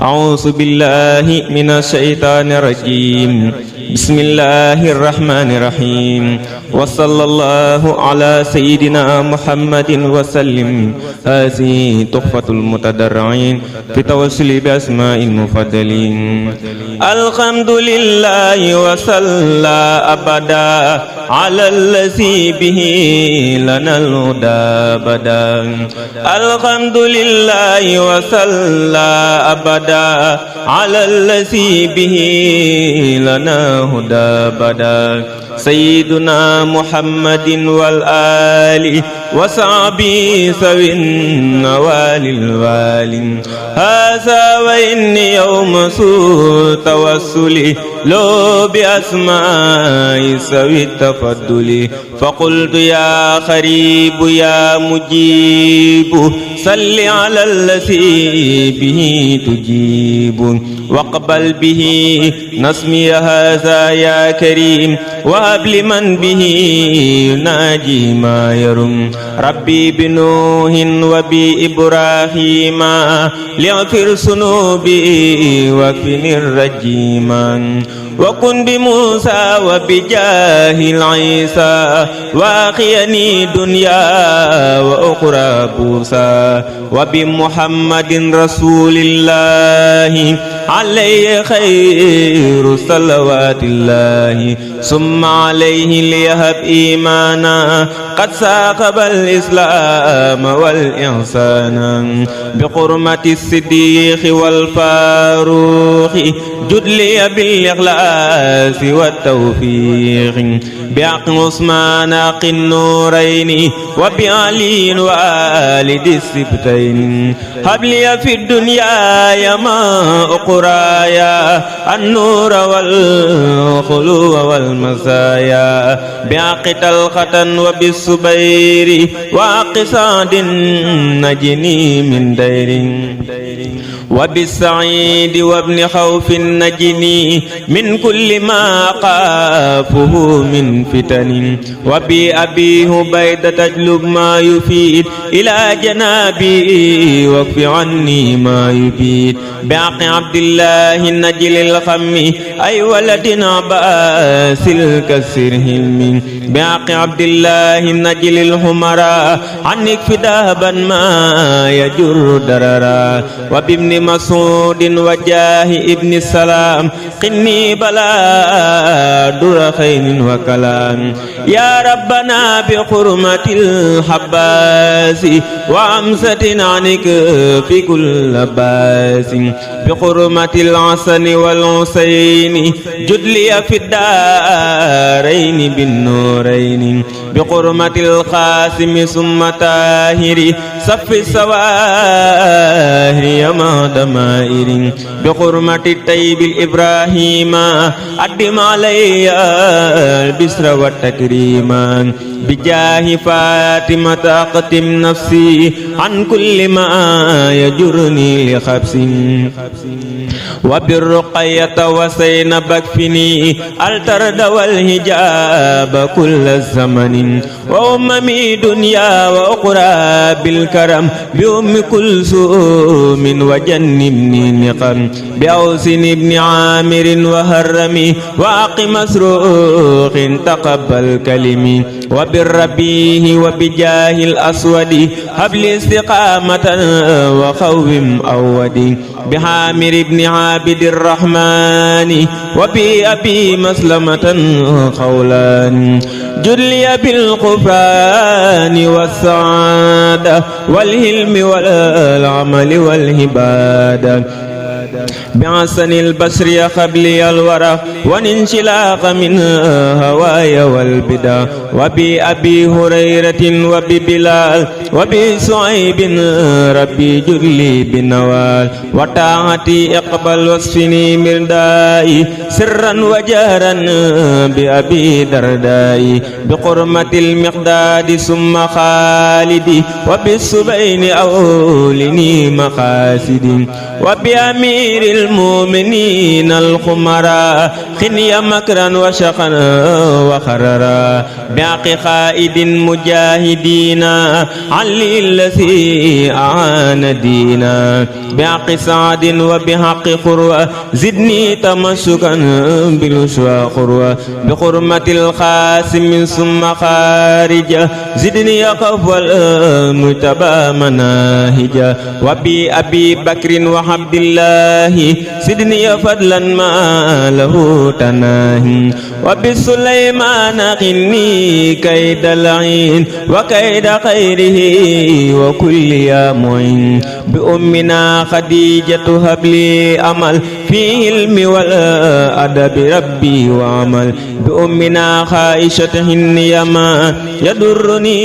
أعوذ بالله من الشيطان الرجيم بسم الله الرحمن الرحيم وصلى الله على سيدنا محمد وسلم. هذه تحفة المتضرعين في توسل بأسماء المفضلين. الحمد لله وصلى أبدا على الذي به لنا الهدى بدا. الحمد لله وصلى أبدا على الذي به لنا هدى بدا. سيدنا محمد والآل وصحبه ذوي النوال الوالي. هذا وإني يوم سوء توسلي لو بأسماء ذوي التفضل. فقلت يا قريب يا مجيب صل على الذي به تجيب. واقبل به نسمي هذا يا كريم وهب لمن به يناجي ما يرم. ربي بنوح وبإبراهيم ليغفر ذنوبي واكفني الرجيم. وكن بموسى وبجاه العيسى واقيني دنيا وأخرى بوسى. وبمحمد رسول الله عليه خير صلوات الله. ثم عليه ليهب إيمانا قد ساقب الإسلام والإحسان. بحرمة الصديق والفاروق جد لي بالإخلاص والتوفيق. بحق عثمان أخ النورين وبعلي والد السبتين. هب لي في الدنيا يما أخرايا النور والخلو والمزايا. بحق طلحة وبالزبير وحق سعد نجني من دير. وبالسعيد وابن خوف نجني من كل ما أخافه من فتن. وبأبي هبيدة تجلب ما يفيد إلى جنابي واكف عني ما يبيد. بحق عبد الله النجل الخم أي ولد عباس الكسر هلم. بحق عبد الله النجل الحمراء عنك فدابا ما يجر دررا. وبابن مسعود وجاه ابن السلام قني بلا در خير وكلام. يا ربنا بحرمة الحباس وعمسة عنك في كل باس. بحرمة الحسن والحسين جد لي في الدارين بالنورين. بحرمة القاسم ثم طاهر صف السواهر يما دمائر. بحرمة الطيب الإبراهيم أدم علي البسر والتكريم. بجاه فاطمة أقتم نفسي عن كل ما يجرني لخبس. وبالرقية وزينب اكفني الترد والهجاب كل الزمن. وأممي دنيا وأخرى بالكرم بأم كلثوم وجنبني نقم. بأوس بن عامر وهرمي وأق مسروق تقبل كلمي. وبالربيه وبجاه الأسود هب لي استقامة وخوم أودي. بحامر بن عابد الرحمن وبأبي مسلمة خولان. جد لي بالغفران والسعادة والهلم والعمل والهبادة. بعسن البشر قبلي الورى وانشلاق من هواي والبدع. وبأبي هريرة وببلال وبسعيب ربي جلي بالنوال. وطاعتي اقبل وصفني مردائي سرا وجهرا بأبي دردائي. بقرمة المقداد ثم خالدي وبالسبين أولني مقاصدي. وبأمي وبأمير المؤمنين الخمراء خني مكرا وشقا وخررا بعق قائد مجاهدين علي الذي أعان دينا بعق سعد وبحق قروة زدني تمسكا بالأسوى قروة بحرمة القاسم ثم خارجة زدني قفو المجتبى مناهجا وبأبي بكر وعبد الله زدني فضلا ما له تناهي وبسليمان قني كيد العين وكيد خيره وكل يا معين بأمنا خديجة هب لي أمل في علم والأدب ربي وعمل بأمنا عائشة هني ما يضرني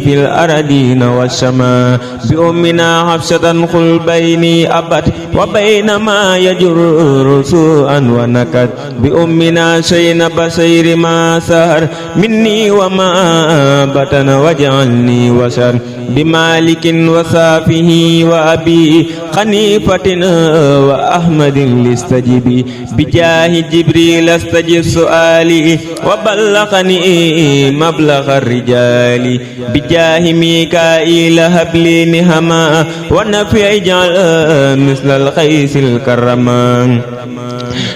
في الأرضين والسماء بأمنا حفصة قل بيني أبد وبين ما يجر سوءا ونكد بأمنا زينب سير ما سهر مني وما بطن واجعلني وسر بمالك وصافه وأبي خنيفة وأحمد لاستجب بجاه جبريل استجب سؤالي وبلغني مبلغ الرجال بجاه ميكائيل هب لي نهما ونفع اجعل مثل القيس الكرمان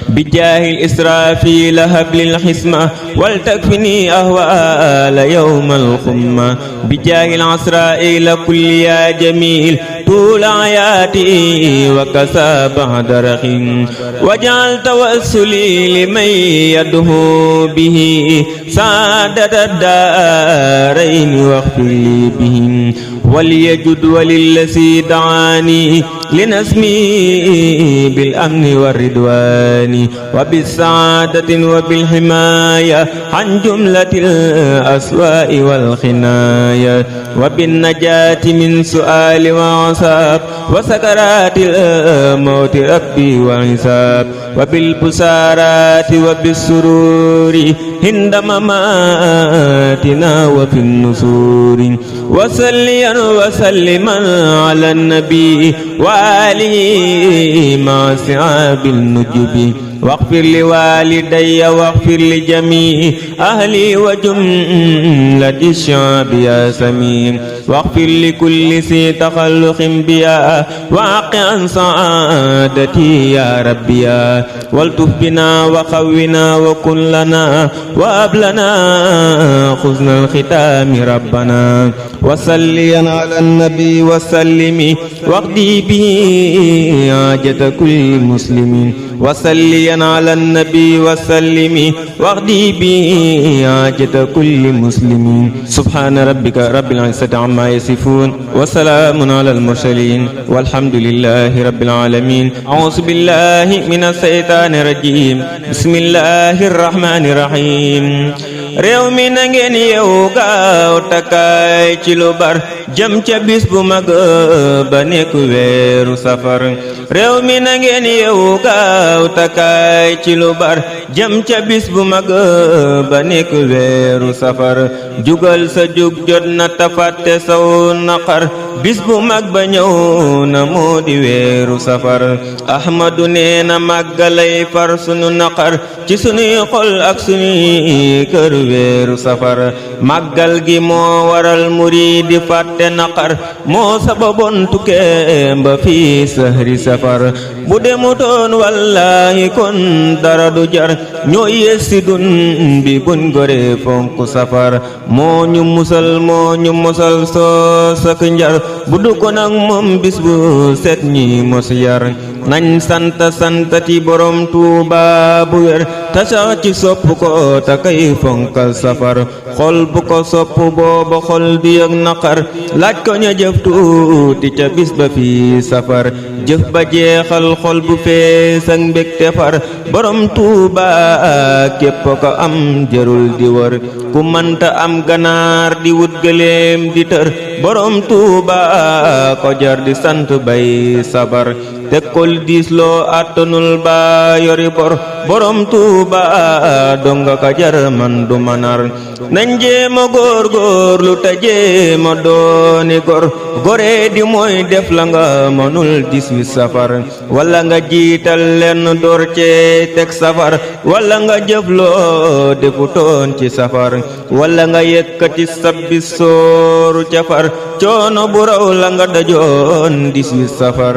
بجاه الإسرافيل هب لي الحسمة ولتكفني أهوال يوم الخمة بجاه العسرائيل كل يا جميل طول حياتي وكسى بعد رخيم وجعل توسلي لمن يدهو به سعادة الدارين واغفر لي بهم وليجد وللذي دعاني لنسمي بالأمن والرضوان وبالسعادة وبالحماية عن جملة الأسواء والخنايا وبالنجاة من سؤال وعصاب وسكرات الموت ربي وعصاب وبالبسارات وبالسرور عند مماتنا وفي النسور وصليا وسلما على النبي وآله مع صحاب النجب واغفر لوالدي واغفر لجميع أهلي وجملة الشعب يا سميع واغفر لكل ذي تخلق بيا وعق عن سعادتي يا ربي يا والطف بنا وخونا وكن لنا وهب لنا حسن الختام ربنا وصليا على النبي وسلم واقضي به حاجة كل مسلم وصليا على النبي وسلم واقضي به حاجة كل مسلم سبحان ربك رب العزة عما يصفون وسلام على المرسلين والحمد لله رب العالمين أعوذ بالله من الشيطان الرجيم بسم الله الرحمن الرحيم réew mi na ngeen yeewu gaaw takkaay ci lu bar jëm ca bis bu mag ba nekk weeru safar réew mi na ngeen yeewu gaaw takkaay ci lu bar jëm ca bis bu mag ba nekk weeru safar jugal sa jug jot na tafatte saw naqar bis bu mag ba ñëw na moo di weeru safar ahmadu nee na màggalay far sunu naqar ci sunuy xol ak sunuy kër weeru safar màggal gi moo waral muriidi fàtte naqar moo sababoon tukkeem ba fii sahri safar bu demutoon wallahi kon dara du jar ñoo yées si dun bi buñ gore fonk safar moo ñu musal soo sak njar bu du ko nag moom bis bu set ñi mos yar nañ santati borom Tuuba bu wér ta sax ci sopp ko ta kay fonkal safar xol bu ko sopp booba xol du yëg naqar laaj ko ña jëf tuuti ca bis ba fi safar jëf ba jeexal xol bu fees ak mbégte far borom Tuuba képp ko am jërul di wër ku mënta am ganaar di wut gëléem di tër borom Tuuba ko jar di sant bay sabar te kol diis loo attanul ba yori bor borom Tuuba donga ka jar man du manar nañ jéema góorgóorlu te jéema dooni gor gore di mooy def la nga mënul 18 safar wala nga jiital leen door cee teg safar wala nga jëfloo defutoon ci safar wala nga yëkkati sabbi sooru ca far coono bu raw la nga dajoon 18 safar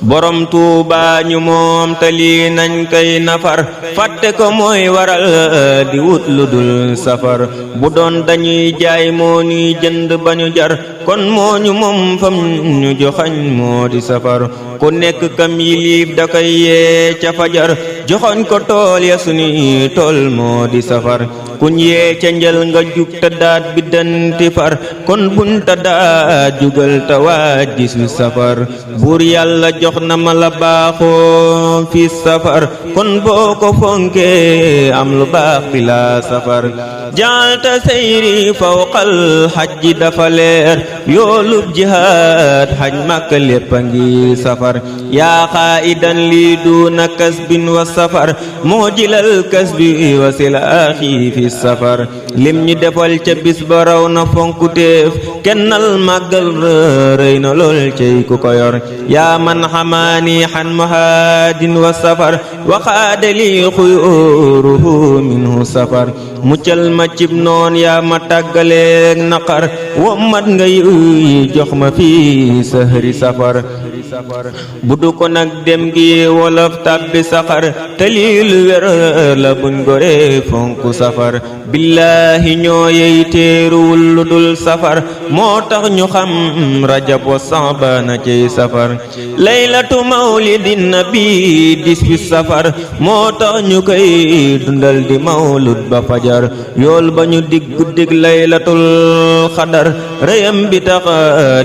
borom Tuuba ñu moom te lii nañ koy nafar fàtte ko mooy waral di wut lu dul safar bu doon dañuy jaay moo ñuy jënd ba ñu jar kon moo ñu moom fam ñu joxañ moo di safar ku nekk kam yiliif da koy yee ca fajar joxoñ ko tool ya sunuy tool moo di safar kuñ yee ca njël nga jug te daat bi danti far kon buñ ta daat jugal te waaj 18 safar buur yàlla jox na ma la baaxoo fi safar kon boo ko fonkee am lu baax bi la safar jaalta sayri fawqal xajji dafa leer yoolub jihaad xaj Makka lépp a ngi safar yaa xaa'idan lii duuna kasbin wa safar moo jilal kasbi wa silaaxi fi safar lim ñi defal ca bis ba raw na fonku teef kennal màggal rëy na lool cey ku ko yor yaa man xamaani xan muhaadin wa safar wa xaadali xuyuruhu minhu safar muccal ma cib noon yaa ma tàggaleeg naqar wommat nga yi jox ma fii sahri safar budu ko nag dem gi wolof tàbbi saxar te lii lu wér la buñ gore fonku safar billaahi ñoo yey teeruwul lu dul safar moo tax ñu xam rajab wa saabana ciy safar laylatu mawlidin nabi 18 safar moo tax ñu koy dundal di mawlud ba fajar yool ba ñu dig guddig laylatul xadar rëyam bi tax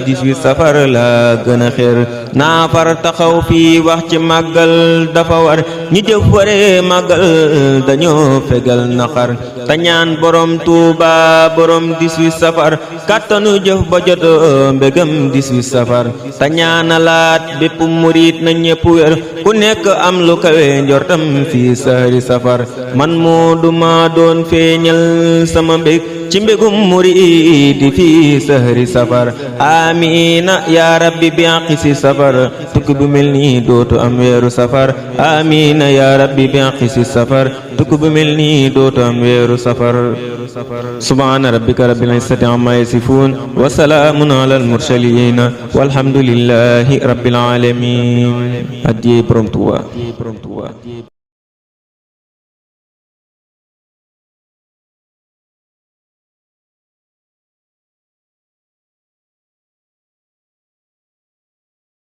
18 safar la gën a xeer naa far taxaw fii wax ci màggal dafa war ñi jëf waree màggal dañoo fegal naqar te ñaan borom Tuuba borom 18 safar kàttanu jëf ba jot mbégam 18 safar te ñaanalaat bépp murit na ñépp wér ku nekk am lu kawe njortam fii sahri safar man moo duma doon feeñal sama mbég ci mbégum muridi fii sahri safar amiina yaa rabbi bi aqisi safar tukki bu mel nii dootu am weeru safar amiina yaa rabbi bi aqisi safar tukki bu mel nii dootu am weeru safar subhaana rabbika rabbil izzati amma yasifuun wa salaamun alal mursaliin walhamdulillahi rabbil aalamiin addiye borom Tuuba